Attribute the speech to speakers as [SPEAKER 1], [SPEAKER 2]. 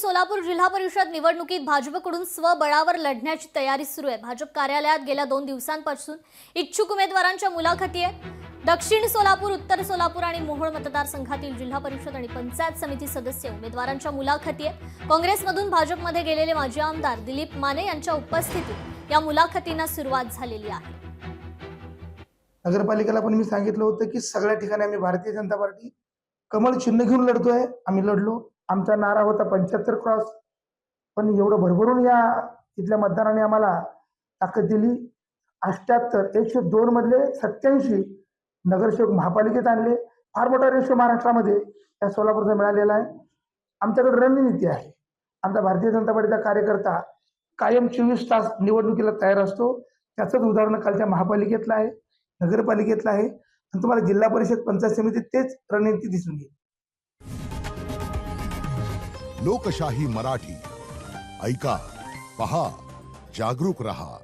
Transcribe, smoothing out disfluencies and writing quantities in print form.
[SPEAKER 1] सोलापूर जिल्हा परिषद निवडणुकीत भाजपकडून स्वबळावर लढण्याची तयारी सुरू आहे। भाजप कार्यालयात गेल्या 2 दिवसांपासून इच्छुक उमेदवारांच्या मुलाखती आहेत। दक्षिण सोलापूर, उत्तर सोलापूर आणि मोहोळ मतदारसंघातील जिल्हा परिषद आणि पंचायत समिती सदस्य उमेदवारांच्या मुलाखती आहेत। काँग्रेसमधून भाजपमध्ये गेलेले माजी आमदार दिलीप माने यांच्या उपस्थितीत या मुलाखतींना सुरुवात झालेली आहे।
[SPEAKER 2] नगरपालिकेला पण मी सांगितलं होतं की सगळ्या ठिकाणी आम्ही भारतीय जनता पार्टी कमळ चिन्ह घेऊन लढतोय। आम्ही लढलो, आमचा नारा होता 75 क्रॉस, पण एवढं भरभरून या इथल्या मतदारांनी आम्हाला ताकद दिली। 78 102 मधले 87 नगरसेवक महापालिकेत आणले। फार मोठा रेशो महाराष्ट्रामध्ये या सोलापूरचा मिळालेला आहे। आमच्याकडे रणनीती आहे। आमचा भारतीय जनता पार्टीचा कार्यकर्ता कायम 24 तास निवडणुकीला तयार असतो। त्याचंच उदाहरण कालच्या महापालिकेतलं आहे, नगरपालिकेतलं आहे आणि तुम्हाला जिल्हा परिषद पंचायत समितीत तेच रणनीती दिसून येईल।
[SPEAKER 3] लोकशाही मराठी ऐका, पहा, जागरूक रहा।